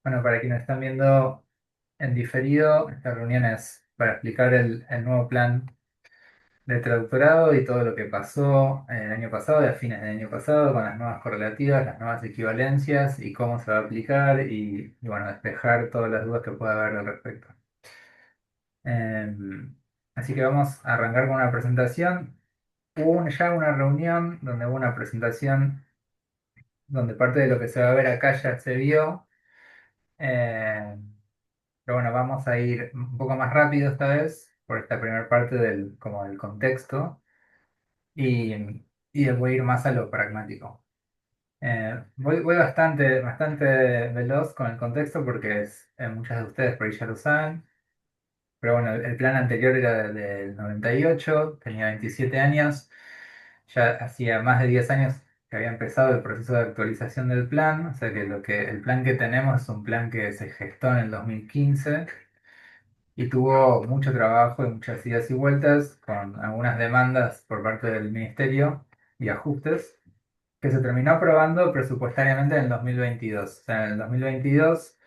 Bueno, para quienes están viendo en diferido, esta reunión es para explicar el nuevo plan de traductorado y todo lo que pasó el año pasado y a fines del año pasado con las nuevas correlativas, las nuevas equivalencias y cómo se va a aplicar y bueno, despejar todas las dudas que pueda haber al respecto. Así que vamos a arrancar con una presentación. Ya una reunión donde hubo una presentación donde parte de lo que se va a ver acá ya se vio. Eh, Pero bueno, vamos a ir un poco más rápido esta vez por esta primera parte como del contexto y, y voy a ir más a lo pragmático. Voy bastante veloz con el contexto porque muchas de ustedes por ahí ya lo saben, pero bueno, el plan anterior era del 98, tenía 27 años, ya hacía más de 10 años que había empezado el proceso de actualización del plan, o sea que el plan que tenemos es un plan que se gestó en el 2015 y tuvo mucho trabajo y muchas idas y vueltas con algunas demandas por parte del ministerio y ajustes que se terminó aprobando presupuestariamente en el 2022. O sea, en el 2022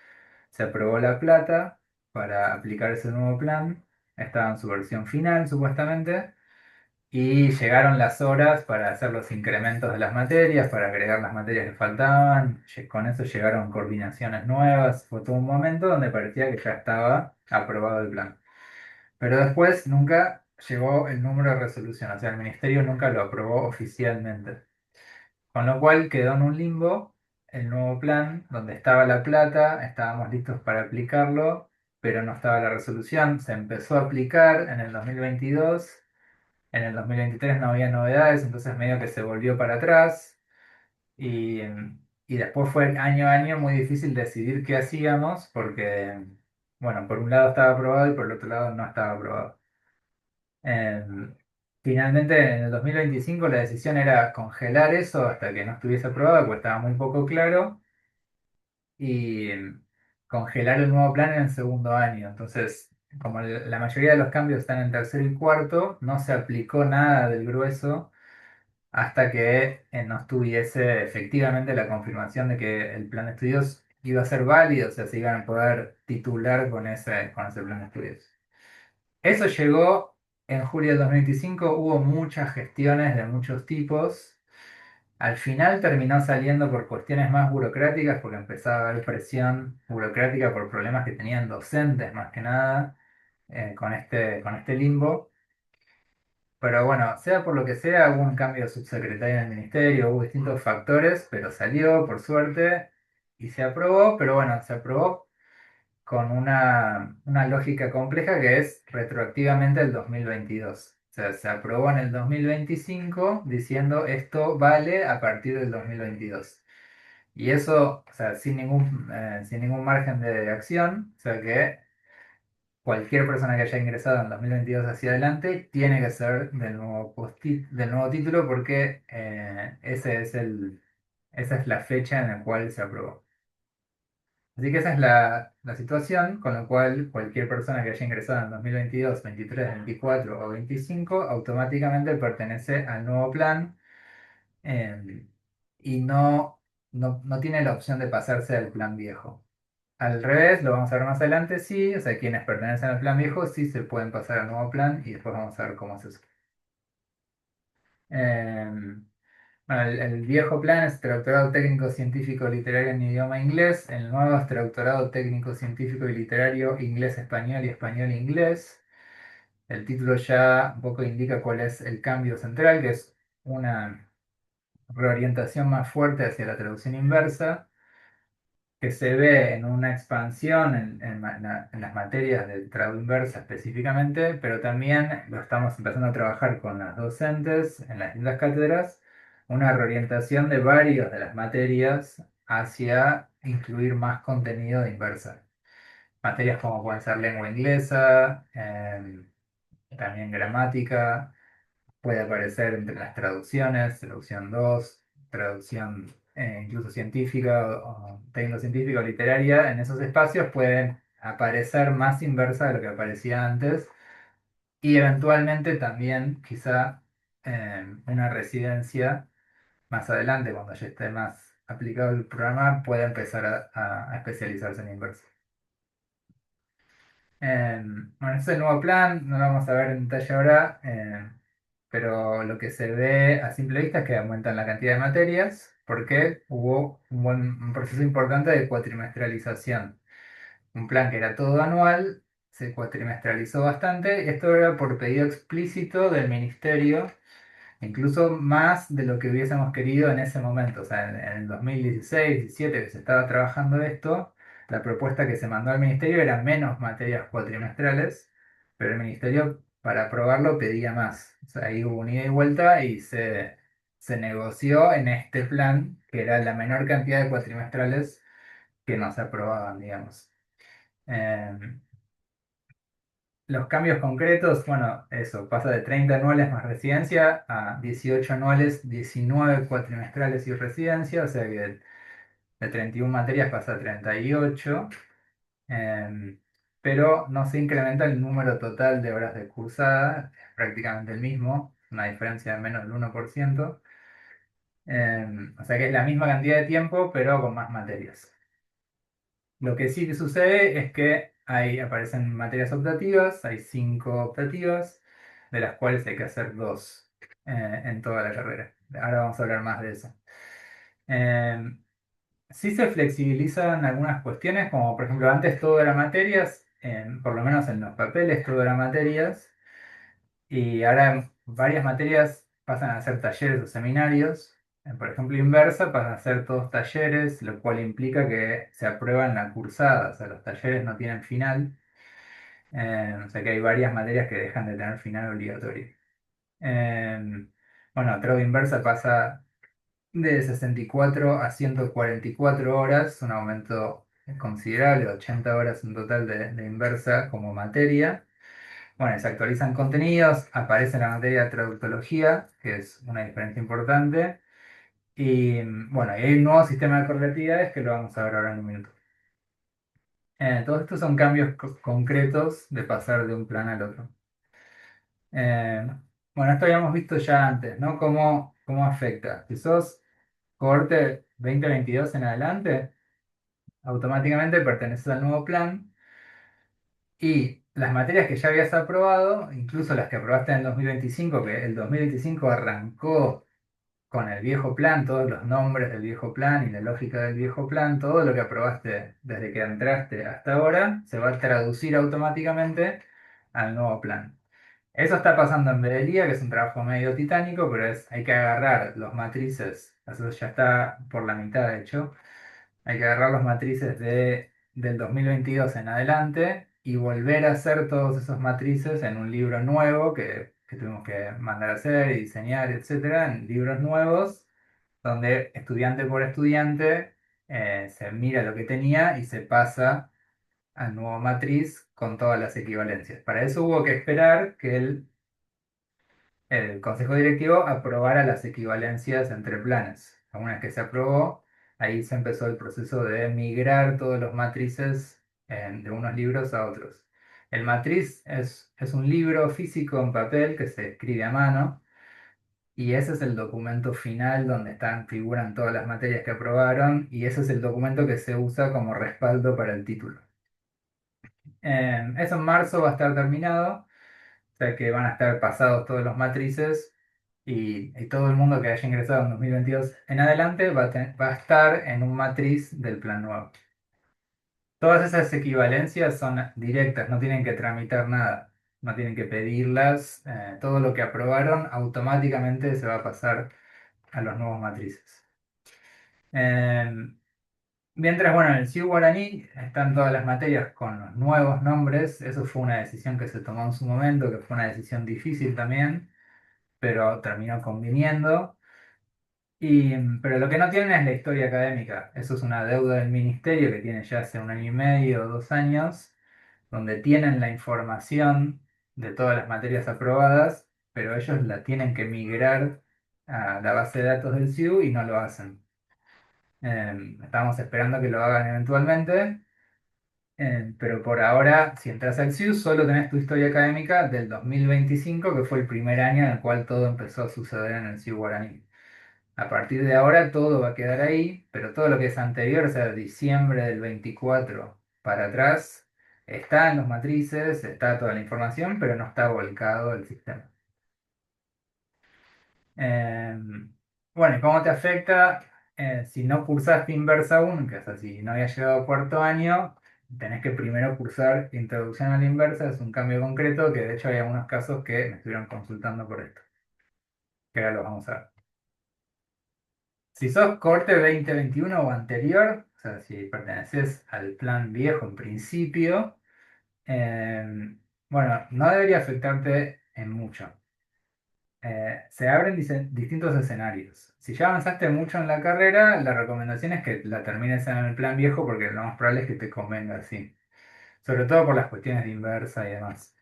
se aprobó la plata para aplicar ese nuevo plan, estaba en su versión final supuestamente, y llegaron las horas para hacer los incrementos de las materias, para agregar las materias que faltaban. Con eso llegaron coordinaciones nuevas. Fue todo un momento donde parecía que ya estaba aprobado el plan. Pero después nunca llegó el número de resolución, o sea, el ministerio nunca lo aprobó oficialmente. Con lo cual quedó en un limbo el nuevo plan, donde estaba la plata, estábamos listos para aplicarlo, pero no estaba la resolución. Se empezó a aplicar en el 2022, en el 2023 no había novedades, entonces medio que se volvió para atrás y, y después fue año a año muy difícil decidir qué hacíamos, porque, bueno, por un lado estaba aprobado y por el otro lado no estaba aprobado. Em, Finalmente, en el 2025 la decisión era congelar eso hasta que no estuviese aprobado, pues estaba muy poco claro, y congelar el nuevo plan en el segundo año. Entonces, como la mayoría de los cambios están en tercero y cuarto, no se aplicó nada del grueso hasta que no estuviese efectivamente la confirmación de que el plan de estudios iba a ser válido, o sea, se iban a poder titular con ese plan de estudios. Eso llegó en julio del 2025, hubo muchas gestiones de muchos tipos. Al final terminó saliendo por cuestiones más burocráticas, porque empezaba a haber presión burocrática por problemas que tenían docentes más que nada con este limbo. Pero bueno, sea por lo que sea, hubo un cambio de subsecretario en el ministerio, hubo distintos factores, pero salió por suerte y se aprobó, pero bueno, se aprobó con una lógica compleja que es retroactivamente el 2022. O sea, se aprobó en el 2025 diciendo esto vale a partir del 2022. Y eso, o sea, sin ningún margen de acción, o sea que cualquier persona que haya ingresado en 2022 hacia adelante tiene que ser del nuevo título porque esa es la fecha en la cual se aprobó. Así que esa es la situación, con lo cual cualquier persona que haya ingresado en 2022, 23, 24 o 25 automáticamente pertenece al nuevo plan eh, y no tiene la opción de pasarse al plan viejo. Al revés, lo vamos a ver más adelante, sí, o sea, quienes pertenecen al plan viejo sí se pueden pasar al nuevo plan y después vamos a ver cómo es eso. Eh, bueno, el viejo plan es Traductorado Técnico Científico Literario en idioma inglés. El nuevo es Traductorado Técnico Científico y Literario Inglés-Español y Español-Inglés. El título ya un poco indica cuál es el cambio central, que es una reorientación más fuerte hacia la traducción inversa, que se ve en una expansión en las materias de traducción inversa específicamente, pero también lo estamos empezando a trabajar con las docentes en las distintas cátedras, una reorientación de varias de las materias hacia incluir más contenido de inversa. Materias como pueden ser lengua inglesa, también gramática, puede aparecer entre las traducciones, traducción 2, traducción incluso científica o técnico-científica o literaria. En esos espacios pueden aparecer más inversa de lo que aparecía antes y eventualmente también quizá una residencia más adelante, cuando ya esté más aplicado el programa pueda empezar a especializarse en inversa. Bueno, ese nuevo plan no lo vamos a ver en detalle ahora, pero lo que se ve a simple vista es que aumentan la cantidad de materias porque hubo un proceso importante de cuatrimestralización. Un plan que era todo anual se cuatrimestralizó bastante y esto era por pedido explícito del ministerio, incluso más de lo que hubiésemos querido en ese momento. O sea, en el 2016-17 que se estaba trabajando esto, la propuesta que se mandó al ministerio era menos materias cuatrimestrales, pero el ministerio para aprobarlo pedía más. O sea, ahí hubo una ida y vuelta y se negoció en este plan, que era la menor cantidad de cuatrimestrales que no se aprobaban, digamos. Em, los cambios concretos, bueno, eso, pasa de 30 anuales más residencia a 18 anuales, 19 cuatrimestrales y residencia, o sea que de 31 materias pasa a 38, em, pero no se incrementa el número total de horas de cursada, es prácticamente el mismo, una diferencia de menos del 1%, o sea que es la misma cantidad de tiempo, pero con más materias. Lo que sí que sucede es que ahí aparecen materias optativas, hay 5 optativas, de las cuales hay que hacer 2 en toda la carrera. Ahora vamos a hablar más de eso. Eh, sí se flexibilizan algunas cuestiones, como por ejemplo antes todo era materias, por lo menos en los papeles todo era materias, y ahora varias materias pasan a ser talleres o seminarios. Por ejemplo, inversa pasan a ser todos talleres, lo cual implica que se aprueban la cursada, o sea, los talleres no tienen final, o sea que hay varias materias que dejan de tener final obligatorio. Bueno, trado inversa pasa de 64 a 144 horas, un aumento considerable, 80 horas en total de inversa como materia. Bueno, se actualizan contenidos, aparece la materia de traductología, que es una diferencia importante. Y bueno, y hay un nuevo sistema de correlatividades que lo vamos a ver ahora en un minuto. Todos estos son cambios concretos de pasar de un plan al otro. Eh, bueno, esto habíamos visto ya antes, ¿no? ¿Cómo afecta? Si sos cohorte 2022 en adelante, automáticamente perteneces al nuevo plan y las materias que ya habías aprobado, incluso las que aprobaste en el 2025, que el 2025 arrancó con el viejo plan, todos los nombres del viejo plan y la lógica del viejo plan, todo lo que aprobaste desde que entraste hasta ahora, se va a traducir automáticamente al nuevo plan. Eso está pasando en Bedelía, que es un trabajo medio titánico, pero hay que agarrar los matrices, eso ya está por la mitad de hecho, hay que agarrar los matrices del 2022 en adelante y volver a hacer todos esos matrices en un libro nuevo que tuvimos que mandar a hacer y diseñar, etcétera, en libros nuevos, donde estudiante por estudiante se mira lo que tenía y se pasa al nuevo matriz con todas las equivalencias. Para eso hubo que esperar que el Consejo Directivo aprobara las equivalencias entre planes. Una vez que se aprobó, ahí se empezó el proceso de migrar todos los matrices de unos libros a otros. El matriz es un libro físico en papel que se escribe a mano y ese es el documento final donde figuran todas las materias que aprobaron y ese es el documento que se usa como respaldo para el título. Eso en marzo va a estar terminado. O sea que van a estar pasados todos los matrices y todo el mundo que haya ingresado en 2022 en adelante va a estar en un matriz del plan nuevo. Todas esas equivalencias son directas, no tienen que tramitar nada, no tienen que pedirlas. Todo lo que aprobaron automáticamente se va a pasar a los nuevos matrices. Mientras, bueno, en el CIU Guaraní están todas las materias con los nuevos nombres. Eso fue una decisión que se tomó en su momento, que fue una decisión difícil también, pero terminó conviniendo. Pero lo que no tienen es la historia académica. Eso es una deuda del ministerio que tiene ya hace un año y medio o 2 años, donde tienen la información de todas las materias aprobadas, pero ellos la tienen que migrar a la base de datos del CIU y no lo hacen. Estamos esperando que lo hagan eventualmente, pero por ahora, si entras al CIU, solo tenés tu historia académica del 2025, que fue el primer año en el cual todo empezó a suceder en el CIU Guaraní. A partir de ahora todo va a quedar ahí, pero todo lo que es anterior, o sea, diciembre del 24 para atrás, está en los matrices, está toda la información, pero no está volcado el sistema. Eh, bueno, ¿y cómo te afecta? Si no cursaste inversa aún, que es así, no había llegado a cuarto año, tenés que primero cursar introducción a la inversa, es un cambio concreto que de hecho hay algunos casos que me estuvieron consultando por esto, que ahora lo vamos a ver. Si sos corte 2021 o anterior, o sea, si perteneces al plan viejo en principio, bueno, no debería afectarte en mucho. Se abren distintos escenarios. Si ya avanzaste mucho en la carrera, la recomendación es que la termines en el plan viejo porque lo más probable es que te convenga así. Sobre todo por las cuestiones de inversa y demás.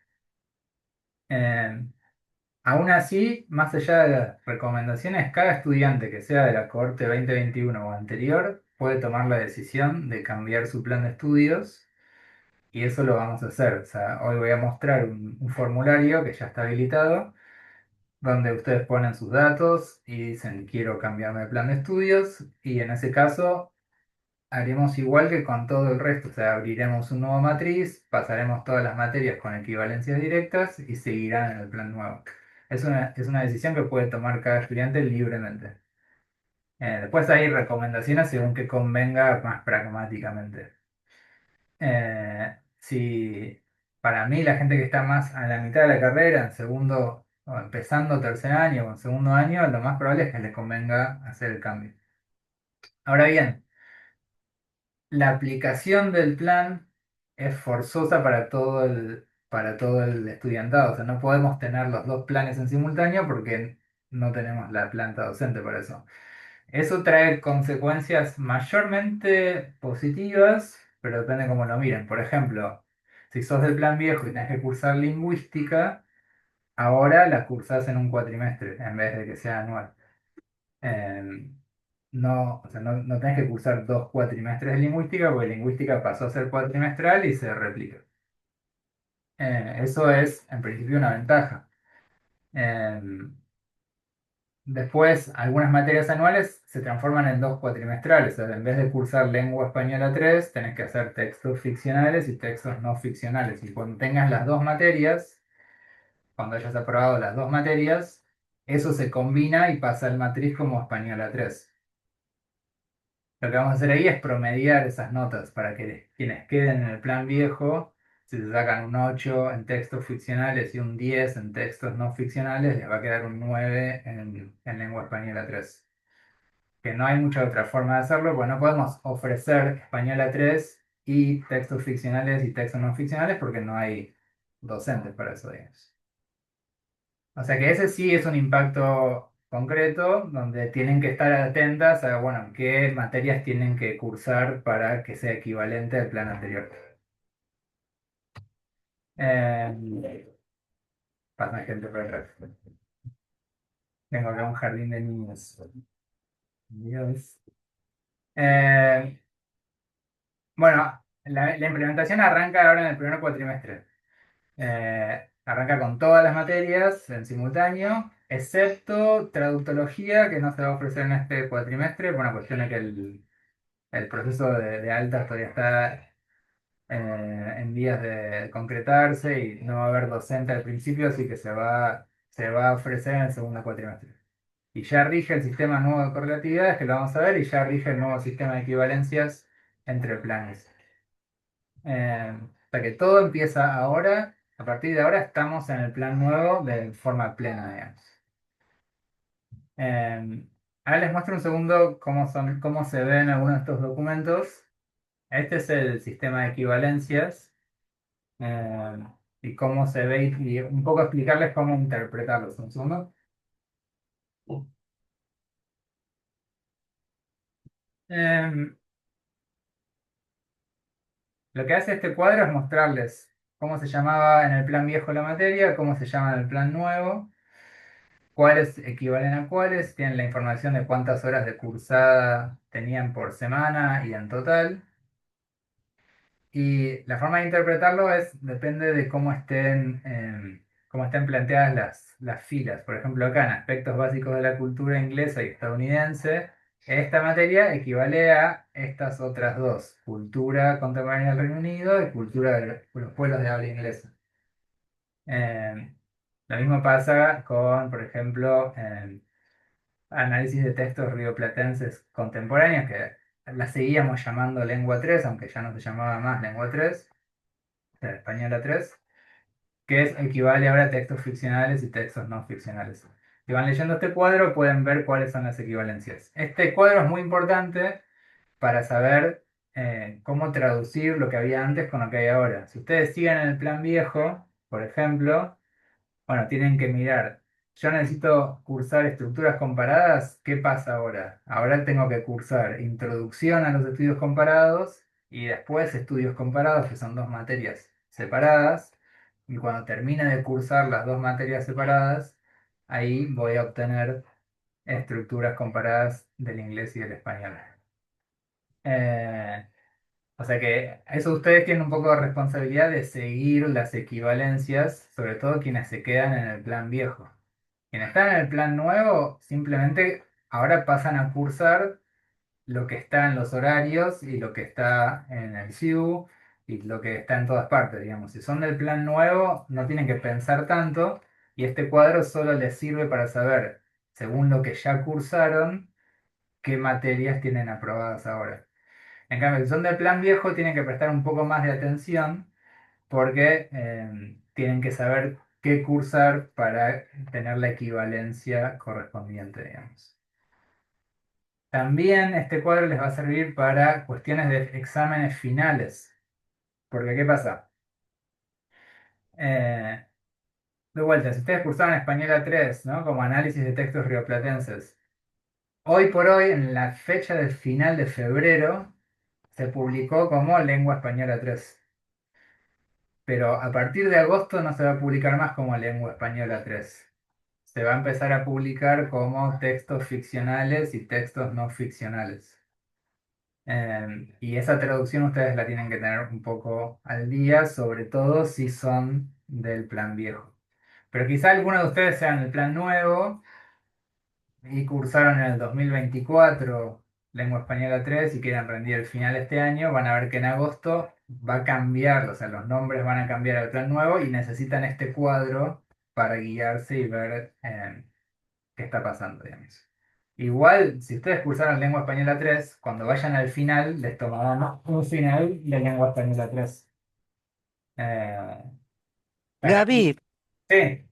Eh, Aún así, más allá de las recomendaciones, cada estudiante que sea de la cohorte 2021 o anterior puede tomar la decisión de cambiar su plan de estudios y eso lo vamos a hacer. O sea, hoy voy a mostrar un formulario que ya está habilitado donde ustedes ponen sus datos y dicen quiero cambiarme de plan de estudios y en ese caso haremos igual que con todo el resto, o sea, abriremos un nuevo matriz, pasaremos todas las materias con equivalencias directas y seguirán en el plan nuevo. Es una decisión que puede tomar cada estudiante libremente. Después hay recomendaciones según que convenga más pragmáticamente. Si para mí la gente que está más a la mitad de la carrera, en segundo, o empezando tercer año o en segundo año, lo más probable es que les convenga hacer el cambio. Ahora bien, la aplicación del plan es forzosa para todo el estudiantado. O sea, no podemos tener los dos planes en simultáneo porque no tenemos la planta docente para eso. Eso trae consecuencias mayormente positivas, pero depende cómo lo miren. Por ejemplo, si sos del plan viejo y tenés que cursar lingüística, ahora la cursás en un cuatrimestre en vez de que sea anual. Eh, no, o sea, no tenés que cursar dos cuatrimestres de lingüística porque lingüística pasó a ser cuatrimestral y se replica. Eso es, en principio, una ventaja. Eh, Después, algunas materias anuales se transforman en dos cuatrimestrales. O sea, en vez de cursar lengua española 3 tenés que hacer textos ficcionales y textos no ficcionales. Y cuando tengas las dos materias, cuando hayas aprobado las dos materias, eso se combina y pasa al matriz como española 3. Lo que vamos a hacer ahí es promediar esas notas para que quienes queden en el plan viejo, si se sacan un 8 en textos ficcionales y un 10 en textos no ficcionales, les va a quedar un 9 en lengua española 3. Que no hay mucha otra forma de hacerlo, porque no podemos ofrecer española 3 y textos ficcionales y textos no ficcionales porque no hay docentes para eso, digamos. O sea que ese sí es un impacto concreto donde tienen que estar atentas a, bueno, qué materias tienen que cursar para que sea equivalente al plan anterior. Pasa gente por atrás. Tengo acá un jardín de niños. Dios. Eh, bueno, la implementación arranca ahora en el primer cuatrimestre. Arranca con todas las materias en simultáneo, excepto traductología, que no se va a ofrecer en este cuatrimestre, por una cuestión de que el proceso de alta todavía está en vías de concretarse y no va a haber docente al principio, así que se va a ofrecer en el segundo cuatrimestre. Y ya rige el sistema nuevo de correlatividades, que lo vamos a ver, y ya rige el nuevo sistema de equivalencias entre planes. O sea que todo empieza ahora, a partir de ahora estamos en el plan nuevo de forma plena, digamos. Ahora les muestro un segundo cómo se ven algunos de estos documentos. Este es el sistema de equivalencias eh, y cómo se ve y un poco explicarles cómo interpretarlos. Un segundo. Eh, lo que hace este cuadro es mostrarles cómo se llamaba en el plan viejo la materia, cómo se llama en el plan nuevo, cuáles equivalen a cuáles, tienen la información de cuántas horas de cursada tenían por semana y en total. Y la forma de interpretarlo depende de cómo están planteadas las filas. Por ejemplo, acá en aspectos básicos de la cultura inglesa y estadounidense, esta materia equivale a estas otras dos, cultura contemporánea del Reino Unido y cultura de los pueblos de habla inglesa. Eh, lo mismo pasa con, por ejemplo, análisis de textos rioplatenses contemporáneos, que la seguíamos llamando lengua 3 aunque ya no se llamaba más lengua 3 o sea, española 3 equivale ahora a textos ficcionales y textos no ficcionales. Si van leyendo este cuadro, pueden ver cuáles son las equivalencias. Este cuadro es muy importante para saber cómo traducir lo que había antes con lo que hay ahora. Si ustedes siguen en el plan viejo, por ejemplo, bueno, tienen que mirar. Yo necesito cursar estructuras comparadas. ¿Qué pasa ahora? Ahora tengo que cursar introducción a los estudios comparados y después estudios comparados, que son dos materias separadas. Y cuando termine de cursar las dos materias separadas, ahí voy a obtener estructuras comparadas del inglés y del español. Eh, o sea que eso ustedes tienen un poco de responsabilidad de seguir las equivalencias, sobre todo quienes se quedan en el plan viejo. Quienes están en el plan nuevo, simplemente ahora pasan a cursar lo que está en los horarios y lo que está en el SIU y lo que está en todas partes, digamos. Si son del plan nuevo, no tienen que pensar tanto y este cuadro solo les sirve para saber, según lo que ya cursaron, qué materias tienen aprobadas ahora. En cambio, si son del plan viejo, tienen que prestar un poco más de atención porque tienen que saber qué cursar para tener la equivalencia correspondiente, digamos. También este cuadro les va a servir para cuestiones de exámenes finales, porque ¿qué pasa? Eh, de vuelta, si ustedes cursaban Española 3, ¿no? Como análisis de textos rioplatenses, hoy por hoy, en la fecha del final de febrero, se publicó como Lengua Española 3. Pero a partir de agosto no se va a publicar más como Lengua Española 3. Se va a empezar a publicar como textos ficcionales y textos no ficcionales. Y esa traducción ustedes la tienen que tener un poco al día, sobre todo si son del plan viejo. Pero quizá algunos de ustedes sean del plan nuevo y cursaron en el 2024 Lengua Española 3 y quieren rendir el final este año, van a ver que en agosto va a cambiar, o sea, los nombres van a cambiar al plan nuevo y necesitan este cuadro para guiarse y ver qué está pasando, digamos. Igual, si ustedes cursaron Lengua Española 3 cuando vayan al final, les tomarán un final de Lengua Española 3. Eh, para... Gaby, Sí,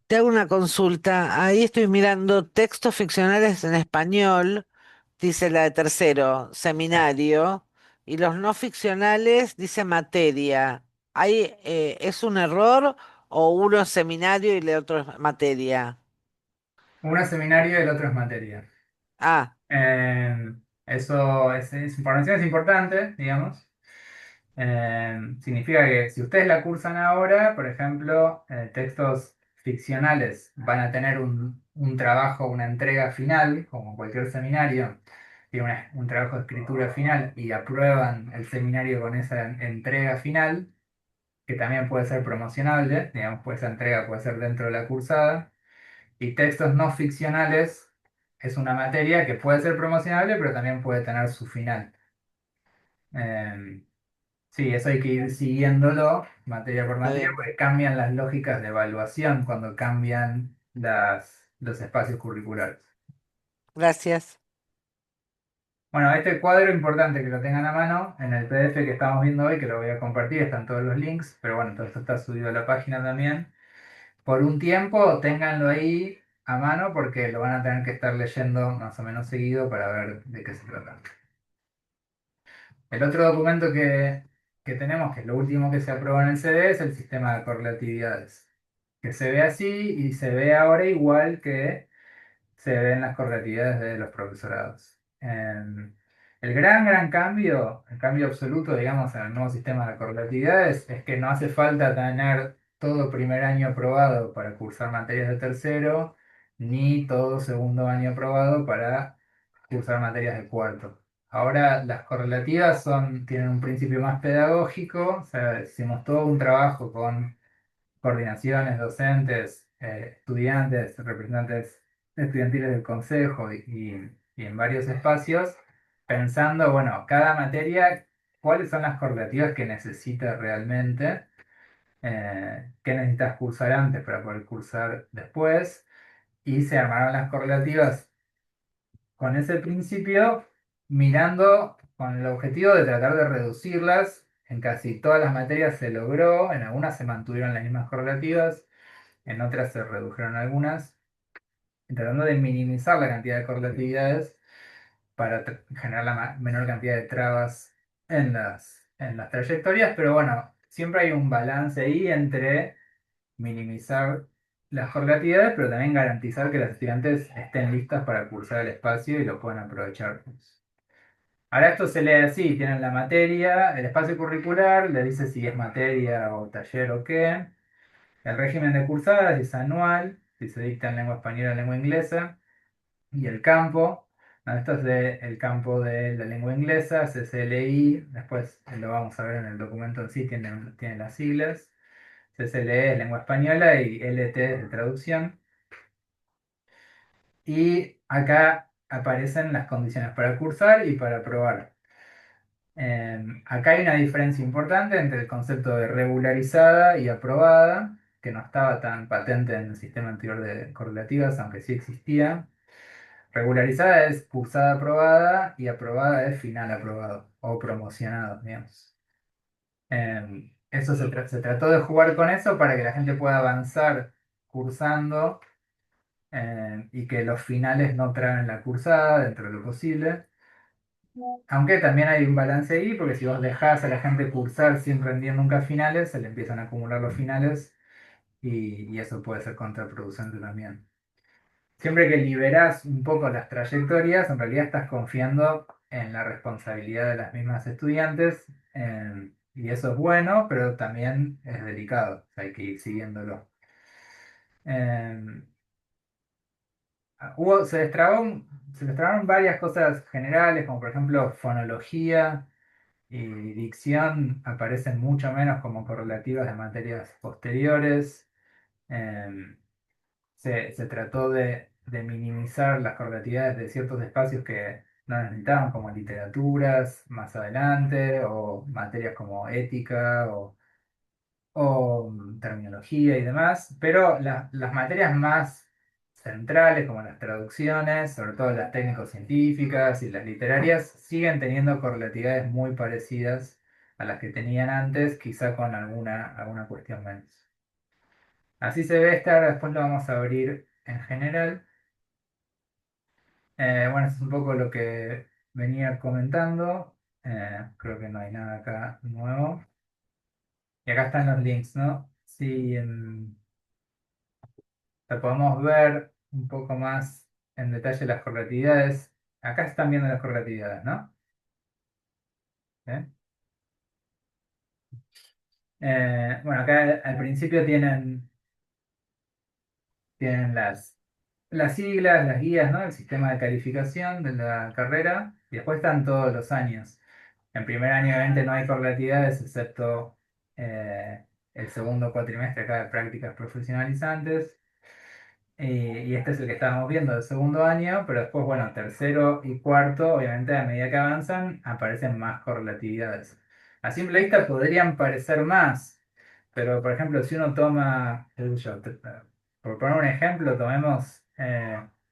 te hago una consulta. Ahí estoy mirando textos ficcionales en español, dice la de tercero, seminario, y los no ficcionales dice materia. ¿Ahí es un error o uno es seminario y el otro es materia? uno es seminario y el otro es materia. Ah, Eso información es importante, digamos. Significa que si ustedes la cursan ahora, por ejemplo, textos ficcionales van a tener un trabajo, una entrega final, como cualquier seminario, tiene un trabajo de escritura final y aprueban el seminario con esa entrega final, que también puede ser promocionable, digamos, pues esa entrega puede ser dentro de la cursada. Y textos no ficcionales es una materia que puede ser promocionable, pero también puede tener su final. Em, sí, eso hay que ir siguiéndolo materia por está materia, bien. porque cambian las lógicas de evaluación cuando cambian los espacios curriculares. Gracias. Bueno, este cuadro es importante que lo tengan a mano en el PDF que estamos viendo hoy, que lo voy a compartir, están todos los links, pero bueno, todo esto está subido a la página también. Por un tiempo, ténganlo ahí a mano porque lo van a tener que estar leyendo más o menos seguido para ver de qué se trata. El otro documento que tenemos, que es lo último que se aprobó en el CD, es el sistema de correlatividades, que se ve así y se ve ahora igual que se ven las correlatividades de los profesorados. El gran cambio, el cambio absoluto, digamos, en el nuevo sistema de correlatividades es que no hace falta tener todo primer año aprobado para cursar materias de tercero, ni todo segundo año aprobado para cursar materias de cuarto. Ahora las correlativas tienen un principio más pedagógico, o sea, hicimos todo un trabajo con coordinaciones, docentes, estudiantes, representantes estudiantiles del consejo y en varios espacios, pensando, bueno, cada materia, cuáles son las correlativas que necesita realmente, qué necesitas cursar antes para poder cursar después, y se armaron las correlativas con ese principio, mirando con el objetivo de tratar de reducirlas. En casi todas las materias se logró, en algunas se mantuvieron las mismas correlativas, en otras se redujeron algunas, tratando de minimizar la cantidad de correlatividades para generar la menor cantidad de trabas en las trayectorias, pero bueno, siempre hay un balance ahí entre minimizar las correlatividades, pero también garantizar que los estudiantes estén listos para cursar el espacio y lo puedan aprovechar. Ahora esto se lee así, tienen la materia, el espacio curricular, le dice si es materia o taller o qué. El régimen de cursadas es anual, si se dicta en lengua española o lengua inglesa. Y el campo, no, esto es el campo de la lengua inglesa, CCLI, después lo vamos a ver en el documento en sí, tiene las siglas. CCLE es lengua española y LT es de traducción. Y acá aparecen las condiciones para cursar y para aprobar. Acá hay una diferencia importante entre el concepto de regularizada y aprobada, que no estaba tan patente en el sistema anterior de correlativas, aunque sí existía. Regularizada es cursada aprobada y aprobada es final aprobado o promocionado, digamos. Eso se trató de jugar con eso para que la gente pueda avanzar cursando, y que los finales no traen la cursada dentro de lo posible. Aunque también hay un balance ahí, porque si vos dejás a la gente cursar sin rendir nunca finales, se le empiezan a acumular los finales y eso puede ser contraproducente también. Siempre que liberás un poco las trayectorias, en realidad estás confiando en la responsabilidad de las mismas estudiantes, y eso es bueno, pero también es delicado, o sea, hay que ir siguiéndolo. Eh, se destrabaron varias cosas generales, como por ejemplo fonología y dicción aparecen mucho menos como correlativas de materias posteriores. Em, se trató de minimizar las correlatividades de ciertos espacios que no necesitaban, como literaturas más adelante, o materias como ética o terminología y demás, pero las materias más centrales, como las traducciones, sobre todo las técnico-científicas y las literarias, siguen teniendo correlatividades muy parecidas a las que tenían antes, quizá con alguna cuestión menos. Así se ve esta, ahora después lo vamos a abrir en general. Bueno, eso es un poco lo que venía comentando. Creo que no hay nada acá nuevo. Y acá están los links, ¿no? Sí, sea, podemos ver un poco más en detalle las correlatividades. Acá están viendo las correlatividades, ¿no? ¿Eh? Bueno, acá al principio tienen las siglas, las guías, ¿no? El sistema de calificación de la carrera, y después están todos los años. En primer año, obviamente, no hay correlatividades, excepto el segundo cuatrimestre acá de prácticas profesionalizantes. Y este es el que estábamos viendo del segundo año, pero después, bueno, tercero y cuarto, obviamente a medida que avanzan, aparecen más correlatividades. A simple vista podrían parecer más, pero por ejemplo, si uno toma, qué sé yo, por poner un ejemplo, tomemos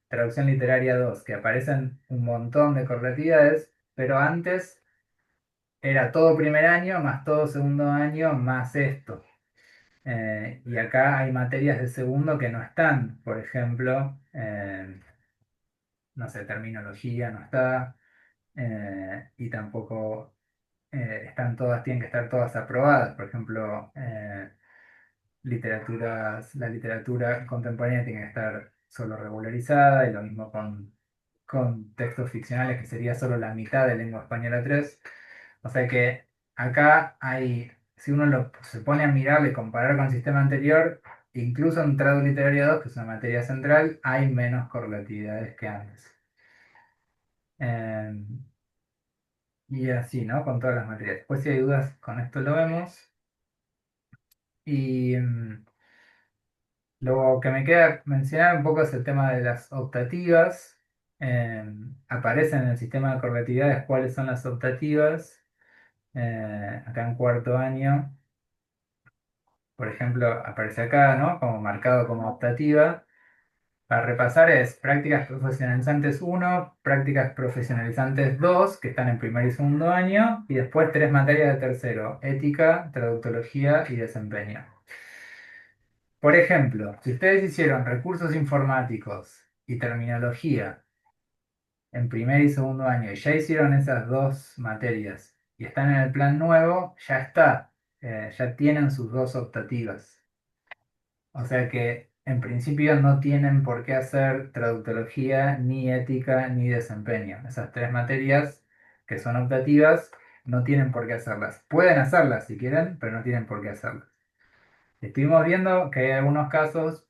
traducción literaria 2 que aparecen un montón de correlatividades, pero antes era todo primer año más todo segundo año más esto. Y acá hay materias de segundo que no están, por ejemplo, no sé, terminología no está, y tampoco están todas, tienen que estar todas aprobadas. Por ejemplo, la literatura contemporánea tiene que estar solo regularizada, y lo mismo con textos ficcionales, que sería solo la mitad de lengua española 3. O sea que acá hay, si uno se pone a mirarlo y comparar con el sistema anterior, incluso en Tradu Literaria 2, que es una materia central, hay menos correlatividades que antes. Eh, y así, ¿no? Con todas las materias. Después, si hay dudas, con esto lo vemos. Y Lo que me queda mencionar un poco es el tema de las optativas. Eh, Aparecen en el sistema de correlatividades cuáles son las optativas. Acá en cuarto año, por ejemplo, aparece acá, ¿no? Como marcado como optativa. Para repasar es prácticas profesionalizantes uno, prácticas profesionalizantes 2 que están en primer y segundo año, y después tres materias de tercero, ética, traductología y desempeño. Por ejemplo, si ustedes hicieron recursos informáticos y terminología en primer y segundo año y ya hicieron esas dos materias y están en el plan nuevo, ya está, ya tienen sus dos optativas. O sea que en principio no tienen por qué hacer traductología, ni ética, ni desempeño. Esas tres materias que son optativas no tienen por qué hacerlas. Pueden hacerlas si quieren, pero no tienen por qué hacerlas. Estuvimos viendo que hay algunos casos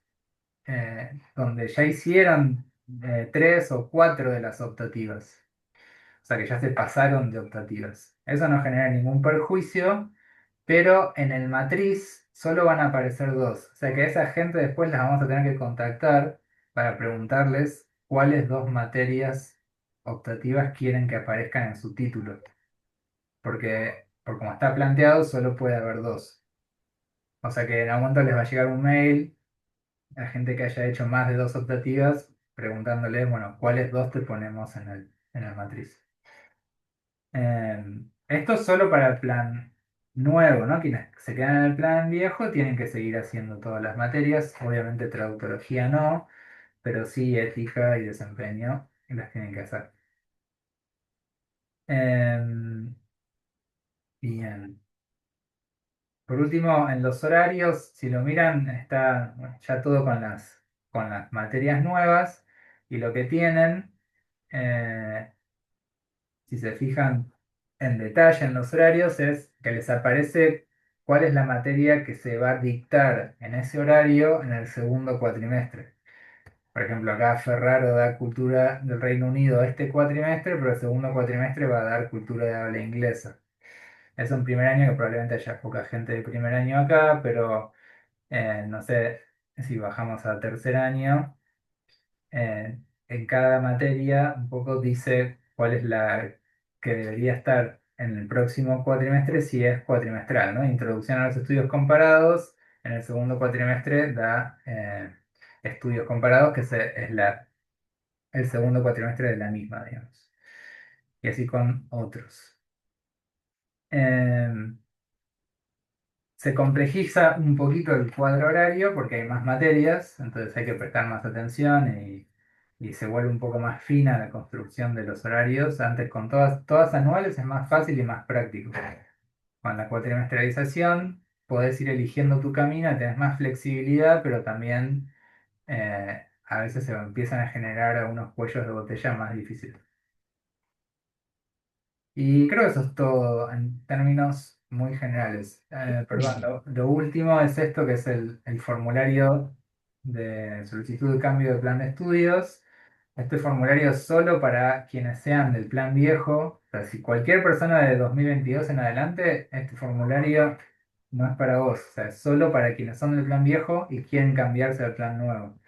donde ya hicieron tres o cuatro de las optativas. O sea que ya se pasaron de optativas. Eso no genera ningún perjuicio, pero en el matriz solo van a aparecer dos. O sea que a esa gente después las vamos a tener que contactar para preguntarles cuáles dos materias optativas quieren que aparezcan en su título. Porque, por como está planteado, solo puede haber dos. O sea que en algún momento les va a llegar un mail a gente que haya hecho más de dos optativas preguntándoles, bueno, ¿cuáles dos te ponemos en el matriz? Esto es solo para el plan nuevo, ¿no? Quienes se quedan en el plan viejo tienen que seguir haciendo todas las materias, obviamente traductología no, pero sí ética y desempeño las tienen que hacer. Em, Bien. Por último, en los horarios, si lo miran, está bueno, ya todo con las materias nuevas y lo que tienen. eh, si se fijan en detalle en los horarios, es que les aparece cuál es la materia que se va a dictar en ese horario en el segundo cuatrimestre. Por ejemplo, acá Ferraro da cultura del Reino Unido este cuatrimestre, pero el segundo cuatrimestre va a dar cultura de habla inglesa. Es un primer año que probablemente haya poca gente de primer año acá, pero no sé si bajamos a tercer año en cada materia un poco dice cuál es la que debería estar en el próximo cuatrimestre si es cuatrimestral, ¿no? Introducción a los estudios comparados, en el segundo cuatrimestre da estudios comparados, es el segundo cuatrimestre de la misma, digamos. Y así con otros. Em, Se complejiza un poquito el cuadro horario porque hay más materias, entonces hay que prestar más atención y se vuelve un poco más fina la construcción de los horarios. Antes con todas anuales es más fácil y más práctico. Con la cuatrimestralización podés ir eligiendo tu camino, tenés más flexibilidad, pero también a veces se empiezan a generar unos cuellos de botella más difíciles. Y creo que eso es todo en términos muy generales. Perdón, lo último es esto que es el formulario de solicitud de cambio de plan de estudios. Este formulario es solo para quienes sean del plan viejo. O sea, si cualquier persona de 2022 en adelante, este formulario no es para vos. O sea, es solo para quienes son del plan viejo y quieren cambiarse al plan nuevo.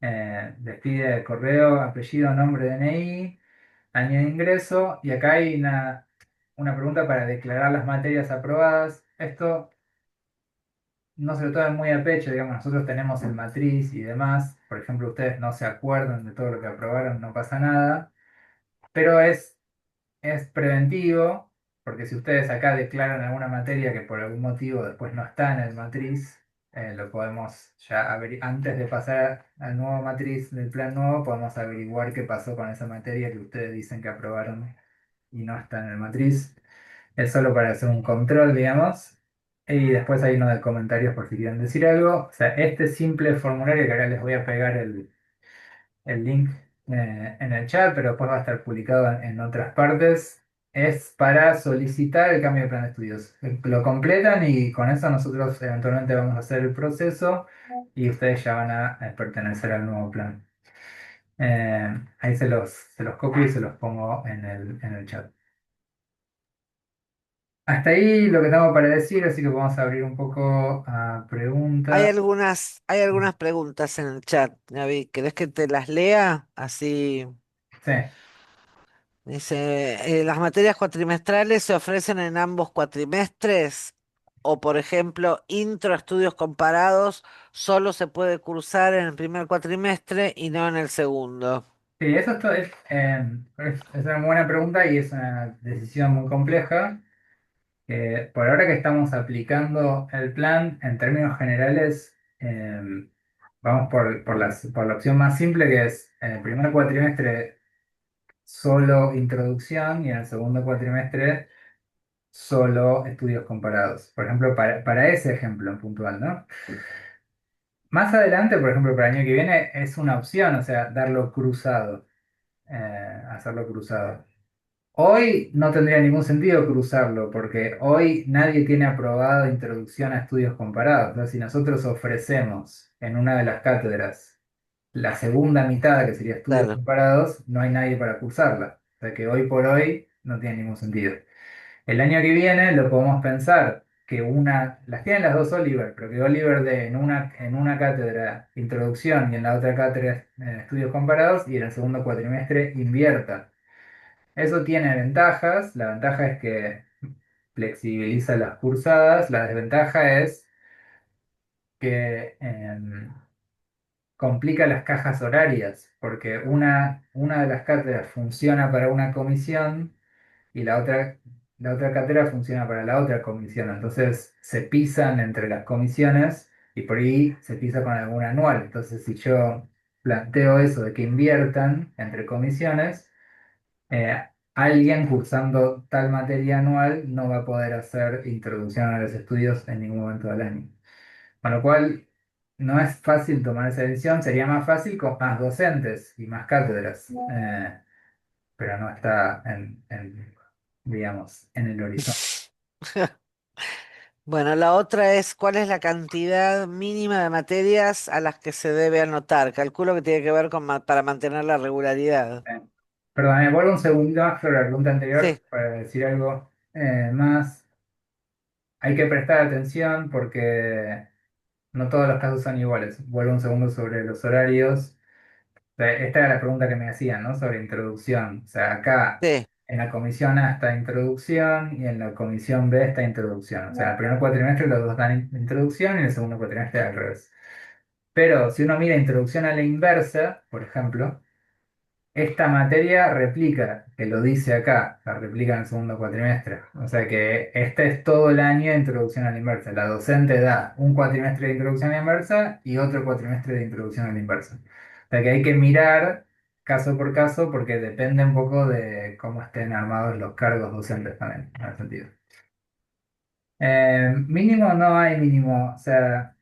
Les pide correo, apellido, nombre, DNI, año de ingreso, y acá hay una pregunta para declarar las materias aprobadas. Esto no se lo tomen muy a pecho, digamos, nosotros tenemos el matriz y demás. Por ejemplo, ustedes no se acuerdan de todo lo que aprobaron, no pasa nada, pero es preventivo, porque si ustedes acá declaran alguna materia que por algún motivo después no está en el matriz, lo podemos ya antes de pasar al nuevo matriz del plan nuevo, podemos averiguar qué pasó con esa materia que ustedes dicen que aprobaron y no está en el matriz. Es solo para hacer un control, digamos. Y después hay uno de comentarios por si quieren decir algo. O sea, este simple formulario que ahora les voy a pegar el link en el chat, pero después va a estar publicado en otras partes. Es para solicitar el cambio de plan de estudios. Lo completan y con eso nosotros eventualmente vamos a hacer el proceso y ustedes ya van a pertenecer al nuevo plan. Ahí se los copio y se los pongo en el chat. Hasta ahí lo que tengo para decir, así que vamos a abrir un poco a preguntas. Hay algunas preguntas en el chat, Gaby. ¿Querés que te las lea? Así Sí, dice, ¿las materias cuatrimestrales se ofrecen en ambos cuatrimestres? O, por ejemplo, intro a estudios comparados solo se puede cursar en el primer cuatrimestre y no en el segundo. sí, eso es una buena pregunta y es una decisión muy compleja. Por ahora que estamos aplicando el plan, en términos generales, vamos por la opción más simple, que es en el primer cuatrimestre solo introducción y en el segundo cuatrimestre solo estudios comparados. Por ejemplo, para ese ejemplo en puntual, ¿no? Más adelante, por ejemplo, para el año que viene, es una opción, o sea, darlo cruzado, hacerlo cruzado. Hoy no tendría ningún sentido cruzarlo, porque hoy nadie tiene aprobado introducción a estudios comparados. Entonces, si nosotros ofrecemos en una de las cátedras la segunda mitad, que sería estudios Claro, comparados, no hay nadie para cursarla. O sea que hoy por hoy no tiene ningún sentido. El año que viene lo podemos pensar que las tienen las dos Oliver, pero que Oliver dé en una cátedra introducción y en la otra cátedra estudios comparados y en el segundo cuatrimestre invierta. Eso tiene ventajas. La ventaja es que flexibiliza las cursadas. La desventaja es que complica las cajas horarias, porque una de las cátedras funciona para una comisión y la otra cátedra funciona para la otra comisión. Entonces se pisan entre las comisiones y por ahí se pisa con algún anual. Entonces, si yo planteo eso de que inviertan entre comisiones, alguien cursando tal materia anual no va a poder hacer introducción a los estudios en ningún momento del año. Con lo cual, no es fácil tomar esa decisión, sería más fácil con más docentes y más cátedras, pero no está digamos, en el horizonte. bueno, la otra es ¿cuál es la cantidad mínima de materias a las que se debe anotar? Calculo que tiene que ver con para mantener la regularidad. Eh, Perdón, vuelvo un segundo más sobre la pregunta Sí, anterior para decir algo más. Hay que prestar atención porque no todos los casos son iguales. Vuelvo un segundo sobre los horarios. Esta era la pregunta que me hacían, ¿no? Sobre introducción. O sea, acá sí, en la comisión A está introducción y en la comisión B está introducción. O sea, en el primer cuatrimestre los dos dan introducción y en el segundo cuatrimestre al revés. Pero si uno mira introducción a la inversa, por ejemplo, esta materia replica, que lo dice acá, la replica en el segundo cuatrimestre. O sea que este es todo el año de introducción a la inversa. La docente da un cuatrimestre de introducción a la inversa y otro cuatrimestre de introducción a la inversa. O sea que hay que mirar caso por caso porque depende un poco de cómo estén armados los cargos docentes también, en ese sentido. Mínimo no hay mínimo. O sea,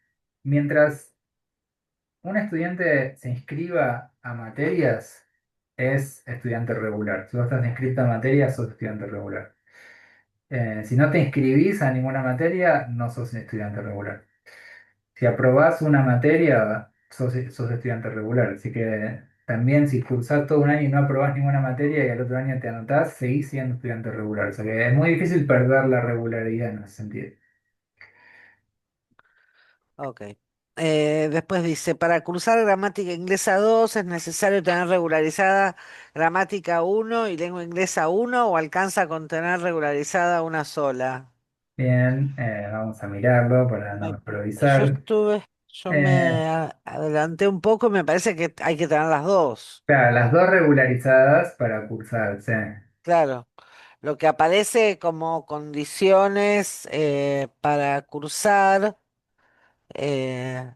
mientras un estudiante se inscriba a materias, es estudiante regular. Si vos estás inscrito a materias, sos estudiante regular. Si no te inscribís a ninguna materia, no sos estudiante regular. Si aprobás una materia, sos estudiante regular. Así que también si cursás todo un año y no aprobás ninguna materia y al otro año te anotás, seguís siendo estudiante regular. O sea que es muy difícil perder la regularidad en ese sentido. ok. Después dice, para cursar gramática inglesa 2 es necesario tener regularizada gramática uno y lengua inglesa uno o alcanza con tener regularizada una sola. Bien, vamos a mirarlo para no Me- yo improvisar. estuve, yo Eh, me adelanté un poco y me parece que hay que tener las dos. Claro, las dos regularizadas para cursarse. Claro. Lo que aparece como condiciones para cursar.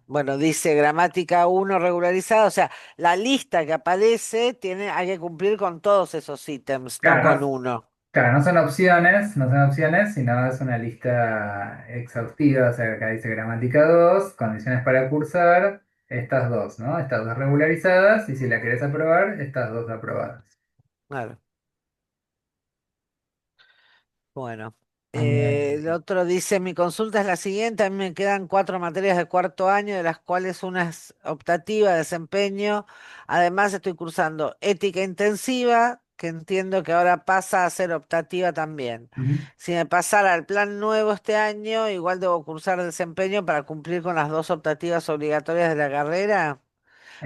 Bueno, dice gramática uno regularizada, o sea, la lista que aparece hay que cumplir con todos esos ítems, no Claro, con uno. claro, no son opciones, no son opciones, sino es una lista exhaustiva. O sea, acá dice gramática 2, condiciones para cursar, estas dos, ¿no? Estas dos regularizadas, y si la querés aprobar, estas dos aprobadas. Claro, bueno. Bien, El otro dice, mi consulta es la siguiente, a mí me quedan 4 materias de cuarto año, de las cuales una es optativa, desempeño. Además estoy cursando ética intensiva, que entiendo que ahora pasa a ser optativa también. Ujú. Si me pasara al plan nuevo este año, igual debo cursar desempeño para cumplir con las dos optativas obligatorias de la carrera,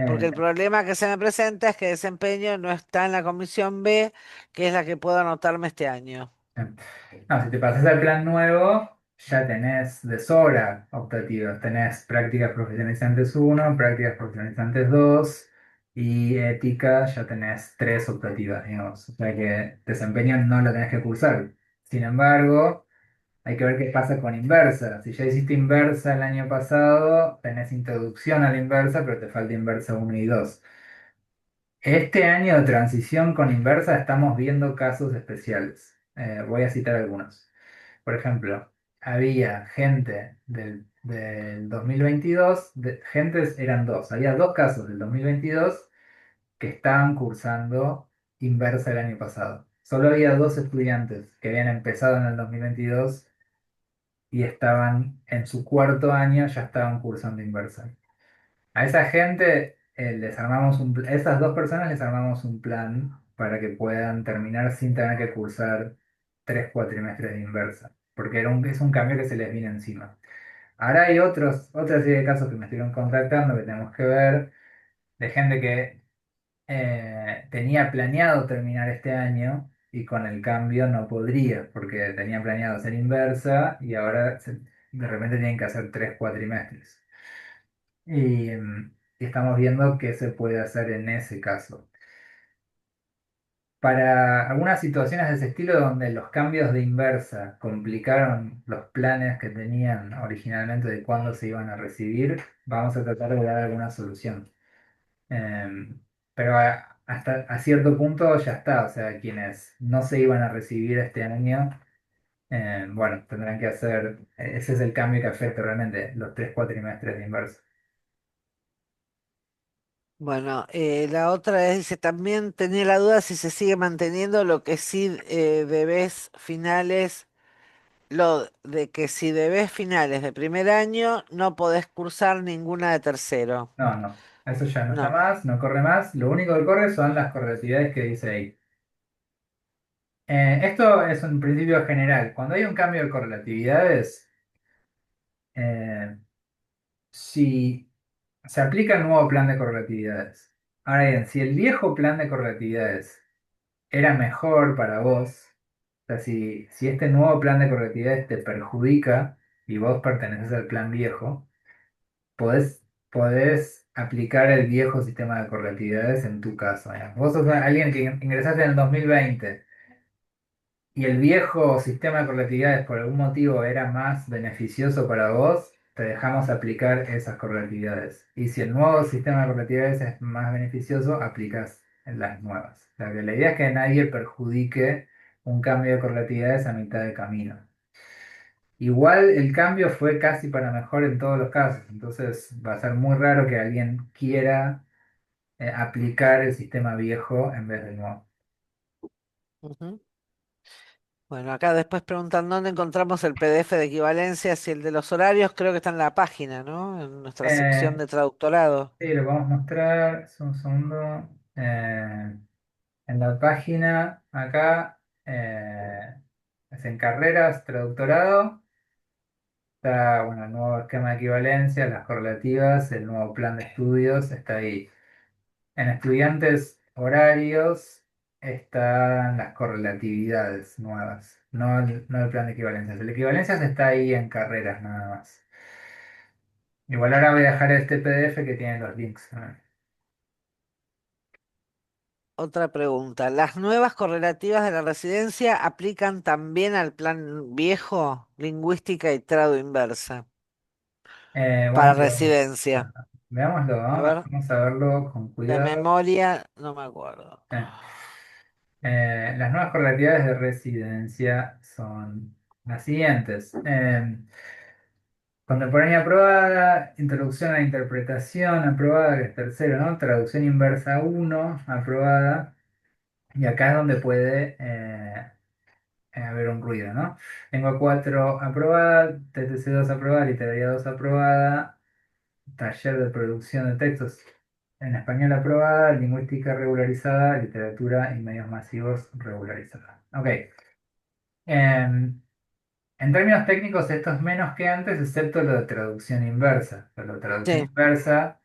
porque el Eh, problema que se me presenta es que desempeño no está en la comisión B, que es la que puedo anotarme este año. no, si te pasas al plan nuevo, ya tenés de sobra optativas. Tenés prácticas profesionalizantes uno, prácticas profesionalizantes 2 y ética ya tenés 3 optativas, digamos. O sea que desempeño no lo tenés que cursar. Sin embargo, hay que ver qué pasa con inversa. Si ya hiciste inversa el año pasado, tenés introducción a la inversa, pero te falta inversa uno y 2. Este año de transición con inversa estamos viendo casos especiales. Voy a citar algunos. Por ejemplo, había gente del 2022, gentes eran dos, había dos casos del 2022 que estaban cursando inversa el año pasado. Solo había dos estudiantes que habían empezado en el 2022 y estaban en su cuarto año, ya estaban cursando inversa. A esa gente les armamos a esas dos personas les armamos un plan para que puedan terminar sin tener que cursar 3 cuatrimestres de inversa, porque es un cambio que se les viene encima. Ahora hay otra serie de casos que me estuvieron contactando que tenemos que ver, de gente que tenía planeado terminar este año y con el cambio no podría, porque tenía planeado hacer inversa y ahora de repente tienen que hacer 3 cuatrimestres. Y estamos viendo qué se puede hacer en ese caso. Para algunas situaciones de ese estilo donde los cambios de inversa complicaron los planes que tenían originalmente de cuándo se iban a recibir, vamos a tratar de dar alguna solución. Pero hasta a cierto punto ya está, o sea, quienes no se iban a recibir este año, bueno, tendrán que hacer, ese es el cambio que afecta realmente los 3 cuatrimestres de inversa. Bueno, la otra es, dice, también tenía la duda si se sigue manteniendo lo que sí debes finales, lo de que si debes finales de primer año no podés cursar ninguna de tercero. No, no, eso ya no está No. más, no corre más. Lo único que corre son las correlatividades que dice ahí. Esto es un principio general. Cuando hay un cambio de correlatividades, eh, si se aplica el nuevo plan de correlatividades. Ahora bien, si el viejo plan de correlatividades era mejor para vos, o sea, si este nuevo plan de correlatividades te perjudica y vos perteneces al plan viejo, podés aplicar el viejo sistema de correlatividades en tu caso. Digamos. Vos sos alguien que ingresaste en el 2020 y el viejo sistema de correlatividades por algún motivo era más beneficioso para vos, te dejamos aplicar esas correlatividades. Y si el nuevo sistema de correlatividades es más beneficioso, aplicas las nuevas. O sea, que la idea es que nadie perjudique un cambio de correlatividades a mitad de camino. Igual el cambio fue casi para mejor en todos los casos, entonces va a ser muy raro que alguien quiera aplicar el sistema viejo en vez del nuevo. Ujú. Bueno, acá después preguntan dónde encontramos el PDF de equivalencias y el de los horarios, creo que está en la página, ¿no? En nuestra sección Eh, de traductorado. sí, lo vamos a mostrar, es un segundo. En la página, acá, es en carreras, traductorado, está, bueno, el nuevo esquema de equivalencia, las correlativas, el nuevo plan de estudios, está ahí. En estudiantes horarios están las correlatividades nuevas, no el plan de equivalencias. El de equivalencias está ahí en carreras nada más. Igual ahora voy a dejar este PDF que tiene los links. Otra pregunta. ¿Las nuevas correlativas de la residencia aplican también al plan viejo, lingüística y trado inversa, Bueno, para residencia? veámoslo, A ¿no? ver, Vamos a verlo con de cuidado. memoria no me acuerdo. Eh, las nuevas correlatividades de residencia son las siguientes. Contemporánea aprobada, introducción a la interpretación aprobada, que es tercero, ¿no? Traducción inversa uno aprobada. Y acá es donde puede haber un ruido, ¿no? Lengua 4 aprobada, TTC 2 aprobada, literatura 2 aprobada, taller de producción de textos en español aprobada, lingüística regularizada, literatura y medios masivos regularizada. Ok. Em, en términos técnicos, esto es menos que antes, excepto lo de traducción inversa. Pero lo de traducción Sí, inversa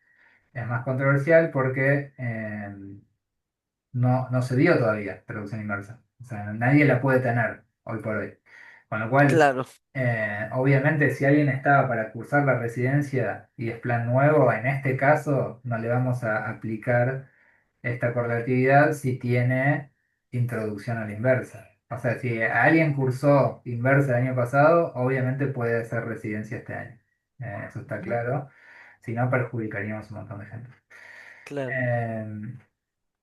es más controversial porque no se dio todavía traducción inversa. O sea, nadie la puede tener hoy por hoy. Con lo cual, claro. obviamente, si alguien estaba para cursar la residencia y es plan nuevo, en este caso no le vamos a aplicar esta correlatividad si tiene introducción a la inversa. O sea, si alguien cursó inversa el año pasado, obviamente puede hacer residencia este año. Eso está Ujú. claro. Si no, perjudicaríamos un montón de gente. Claro. Em,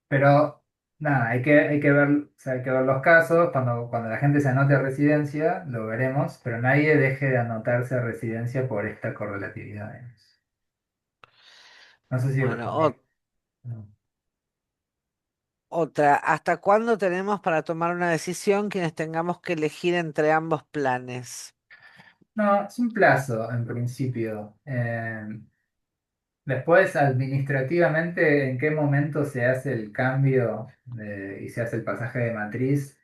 pero nada, hay que ver, o sea, hay que ver los casos. Cuando la gente se anote a residencia, lo veremos, pero nadie deje de anotarse a residencia por esta correlatividad, digamos. No sé si Bueno, respondí. No, otra. ¿Hasta cuándo tenemos para tomar una decisión quienes tengamos que elegir entre ambos planes? no, es un plazo en principio. Después, administrativamente, ¿en qué momento se hace el cambio y se hace el pasaje de matriz?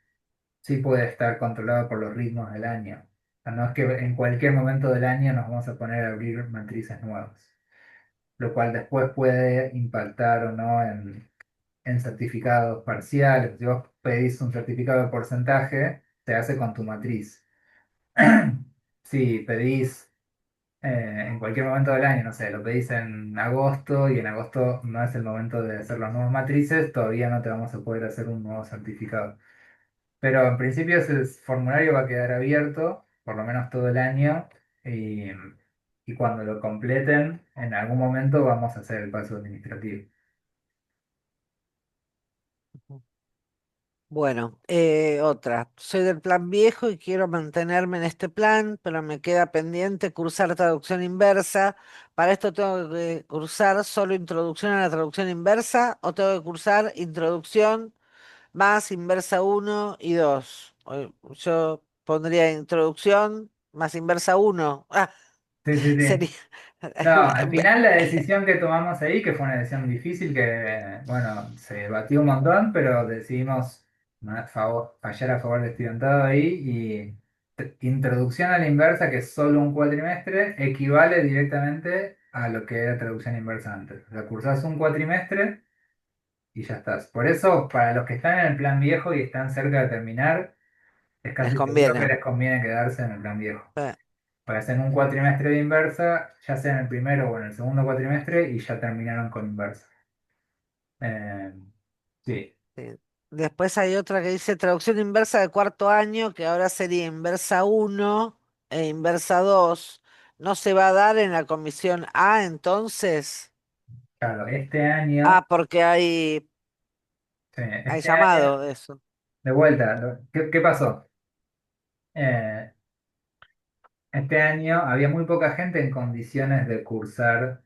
Sí puede estar controlado por los ritmos del año. O sea, no es que en cualquier momento del año nos vamos a poner a abrir matrices nuevas, lo cual después puede impactar o no en certificados parciales. Si vos pedís un certificado de porcentaje, se hace con tu matriz. Si pedís en cualquier momento del año, no sé, lo pedís en agosto y en agosto no es el momento de hacer las nuevas matrices, todavía no te vamos a poder hacer un nuevo certificado. Pero en principio ese formulario va a quedar abierto, por lo menos todo el año, y, y cuando lo completen, en algún momento vamos a hacer el paso administrativo. Bueno, otra. Soy del plan viejo y quiero mantenerme en este plan, pero me queda pendiente cursar traducción inversa. ¿Para esto tengo que cursar solo introducción a la traducción inversa o tengo que cursar introducción más inversa uno y 2? Yo pondría introducción más inversa uno. Ah, Sí, sí, sería... sí. No, al final la decisión que tomamos ahí, que fue una decisión difícil, que bueno, se debatió un montón, pero decidimos fallar a favor del estudiantado ahí y introducción a la inversa, que es solo un cuatrimestre, equivale directamente a lo que era traducción inversa antes. O sea, cursás un cuatrimestre y ya estás. Por eso, para los que están en el plan viejo y están cerca de terminar, es Les casi seguro que conviene. les conviene quedarse en el plan viejo. Eh, Porque hacen un cuatrimestre de inversa, ya sea en el primero o en el segundo cuatrimestre, y ya terminaron con inversa. Eh, sí, sí. Después hay otra que dice traducción inversa de cuarto año, que ahora sería inversa uno e inversa 2. ¿No se va a dar en la comisión A entonces? claro, este año, Ah, porque sí, hay este año, llamado de eso. de vuelta, ¿qué pasó? Eh, este año había muy poca gente en condiciones de cursar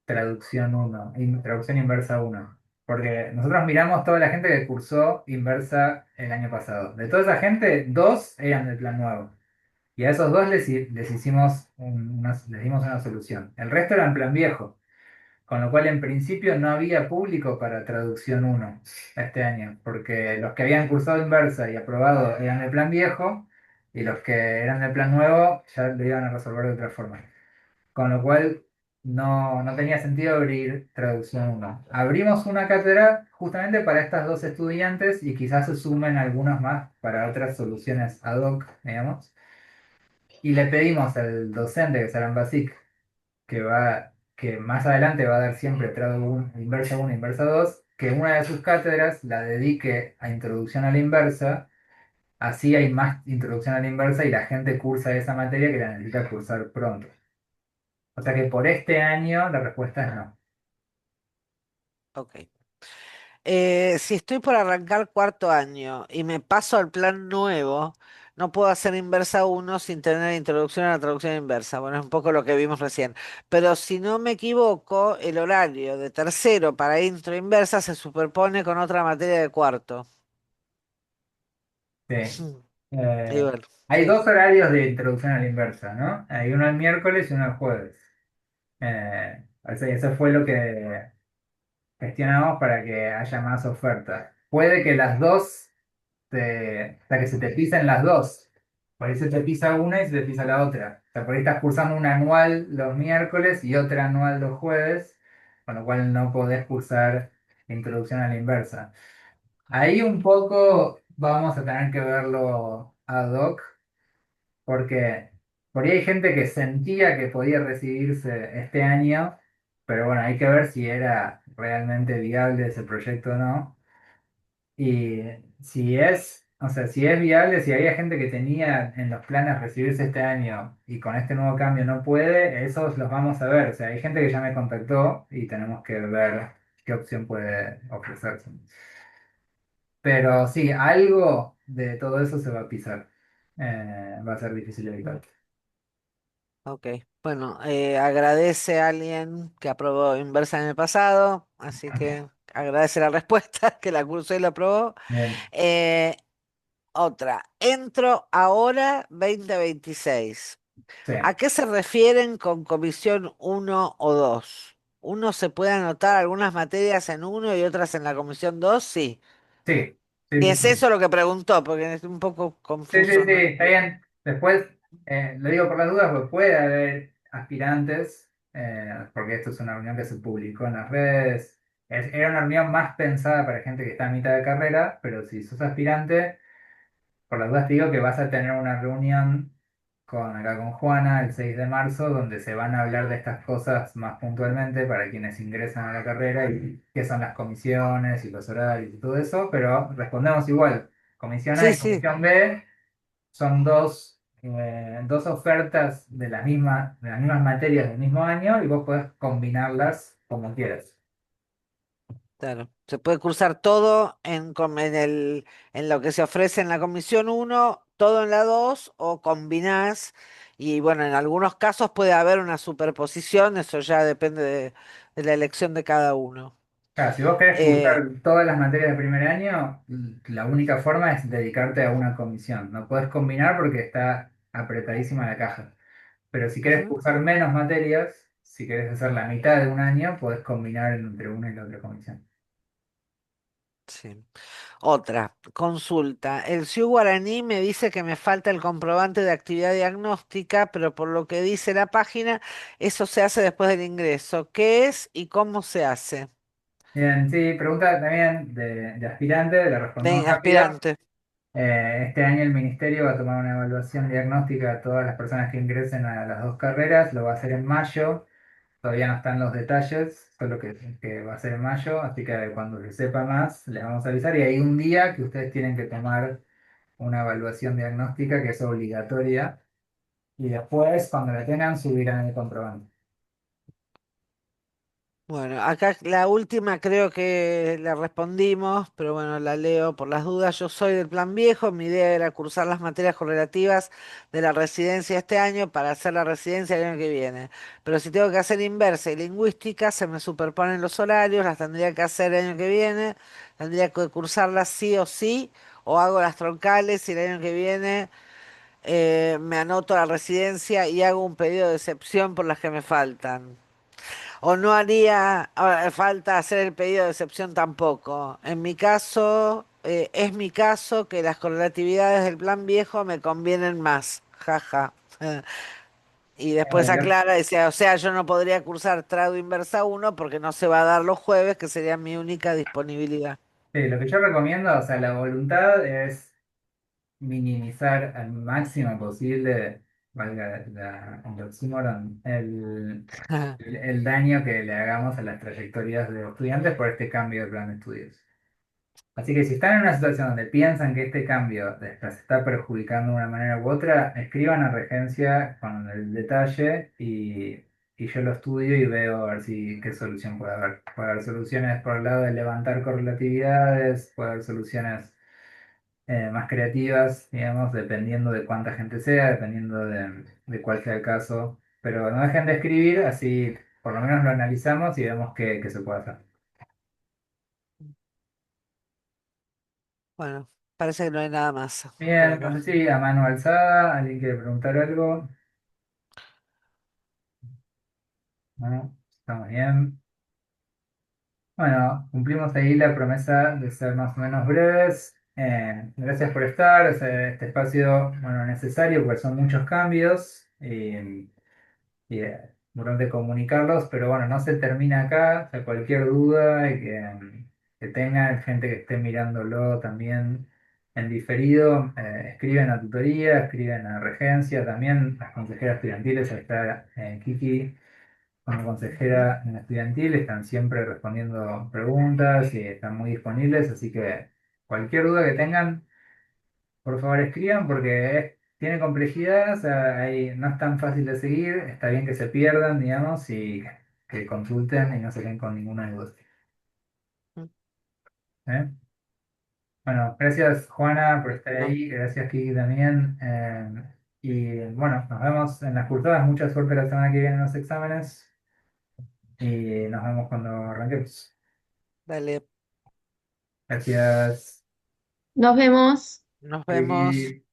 traducción uno traducción inversa uno. Porque nosotros miramos toda la gente que cursó inversa el año pasado. De toda esa gente, dos eran del plan nuevo. Y a esos dos les hicimos les dimos una solución. El resto era en plan viejo. Con lo cual, en principio, no había público para traducción uno este año. Porque los que habían cursado inversa y aprobado eran del plan viejo. Y los que eran del plan nuevo ya lo iban a resolver de otra forma. Con lo cual no tenía sentido abrir traducción uno. Abrimos una cátedra justamente para estas dos estudiantes y quizás se sumen algunos más para otras soluciones ad hoc, digamos. Y le pedimos al docente, que es Alan Basic, que más adelante va a dar siempre inversa uno inversa 2 que una de sus cátedras la dedique a introducción a la inversa. Así hay más introducción a la inversa y la gente cursa esa materia que la necesita cursar pronto. O sea que por este año la respuesta es no. Ok. Si estoy por arrancar cuarto año y me paso al plan nuevo, no puedo hacer inversa uno sin tener introducción a la traducción inversa. Bueno, es un poco lo que vimos recién. Pero si no me equivoco, el horario de tercero para intro inversa se superpone con otra materia de cuarto. Sí. Y Eh, bueno, hay sí. dos horarios de introducción a la inversa, ¿no? Hay uno el miércoles y uno el jueves. O sea, eso fue lo que gestionamos para que haya más oferta. Puede que las dos, o sea, que se te pisen las dos. Por ahí se te pisa una y se te pisa la otra. O sea, por ahí estás cursando una anual los miércoles y otra anual los jueves, con lo cual no podés cursar introducción a la inversa. Ahí un poco vamos a tener que verlo ad hoc, porque por ahí hay gente que sentía que podía recibirse este año, pero bueno, hay que ver si era realmente viable ese proyecto o no. Y si es, o sea, si es viable, si había gente que tenía en los planes recibirse este año y con este nuevo cambio no puede, esos los vamos a ver. O sea, hay gente que ya me contactó y tenemos que ver qué opción puede ofrecerse. Pero sí, algo de todo eso se va a pisar. Va a ser difícil evitar. Ok, bueno, agradece a alguien que aprobó inversa en el pasado, así que agradece la respuesta, que la cursó y la aprobó. Bien, Eh, Otra, entro ahora 2026. sí, ¿A qué se refieren con comisión uno o 2? ¿Uno se puede anotar algunas materias en uno y otras en la comisión 2? Sí. sí, sí, Y sí, es sí. eso lo que preguntó, porque es un poco Sí, sí, confuso, sí, ¿no? está bien. Después, lo digo por las dudas, porque puede haber aspirantes, porque esto es una reunión que se publicó en las redes. Era una reunión más pensada para gente que está a mitad de carrera, pero si sos aspirante, por las dudas te digo que vas a tener una reunión acá con Juana el 6 de marzo, donde se van a hablar de estas cosas más puntualmente para quienes ingresan a la carrera y qué son las comisiones y los horarios y todo eso, pero respondemos igual. Comisión A Sí, y sí, comisión B son dos ofertas de las mismas materias del mismo año y vos podés combinarlas como quieras. claro. Se puede cursar todo en lo que se ofrece en la comisión uno, todo en la 2 o combinás. Y bueno, en algunos casos puede haber una superposición, eso ya depende de la elección de cada uno. Claro, si vos querés Eh, cursar todas las materias del primer año, la única forma es dedicarte a una comisión. No podés combinar porque está apretadísima la caja. Pero si querés Ujú. cursar menos materias, si querés hacer la mitad de un año, podés combinar entre una y la otra comisión. Sí. Otra, consulta. El Siu Guaraní me dice que me falta el comprobante de actividad diagnóstica, pero por lo que dice la página, eso se hace después del ingreso. ¿Qué es y cómo se hace? Bien, sí, pregunta también de aspirante, le respondemos De rápido. aspirante. Este año el ministerio va a tomar una evaluación diagnóstica a todas las personas que ingresen a las dos carreras, lo va a hacer en mayo, todavía no están los detalles, solo que va a ser en mayo, así que cuando se sepa más les vamos a avisar y hay un día que ustedes tienen que tomar una evaluación diagnóstica que es obligatoria y después cuando la tengan subirán el comprobante. Bueno, acá la última creo que la respondimos, pero bueno, la leo por las dudas. Yo soy del plan viejo, mi idea era cursar las materias correlativas de la residencia este año para hacer la residencia el año que viene. Pero si tengo que hacer inversa y lingüística, se me superponen los horarios, las tendría que hacer el año que viene, tendría que cursarlas sí o sí, o hago las troncales y el año que viene me anoto a la residencia y hago un pedido de excepción por las que me faltan. O no haría falta hacer el pedido de excepción tampoco. En mi caso, es mi caso que las correlatividades del plan viejo me convienen más. Jaja. Y después Eh, aclara, decía, o sea, yo no podría cursar trado inversa uno porque no se va a dar los jueves, que sería mi única disponibilidad. sí, lo que yo recomiendo, o sea, la voluntad es minimizar al máximo posible, valga el oxímoron, el daño que le hagamos a las trayectorias de los estudiantes por este cambio de plan de estudios. Así que si están en una situación donde piensan que este cambio les está perjudicando de una manera u otra, escriban a regencia con el detalle y yo lo estudio y veo a ver si qué solución puede haber. Puede haber soluciones por el lado de levantar correlatividades, puede haber soluciones más creativas, digamos, dependiendo de cuánta gente sea, dependiendo de cuál sea el caso. Pero no dejen de escribir, así por lo menos lo analizamos y vemos qué se puede hacer. Bueno, parece que no hay nada más por Bien, no acá. sé si a mano alzada, ¿alguien quiere preguntar algo? No, estamos bien. Bueno, cumplimos ahí la promesa de ser más o menos breves. Gracias por estar. Este espacio, bueno, necesario porque son muchos cambios y importante comunicarlos, pero bueno, no se termina acá. O sea, cualquier duda que tengan, gente que esté mirándolo también en diferido, escriben a tutoría, escriben a regencia, también las consejeras estudiantiles, ahí está Kiki como consejera en estudiantil, están siempre respondiendo preguntas y están muy disponibles, así que cualquier duda que tengan, por favor escriban porque tiene complejidad, o sea, no es tan fácil de seguir, está bien que se pierdan, digamos, y que consulten y no se queden con ninguna duda. ¿Eh? Bueno, gracias Juana por estar No, ahí, gracias Kiki también. Y bueno, nos vemos en las cursadas, mucha suerte la semana que viene en los exámenes y nos vemos cuando arranquemos. dale, Gracias. nos Chao, vemos. Kiki.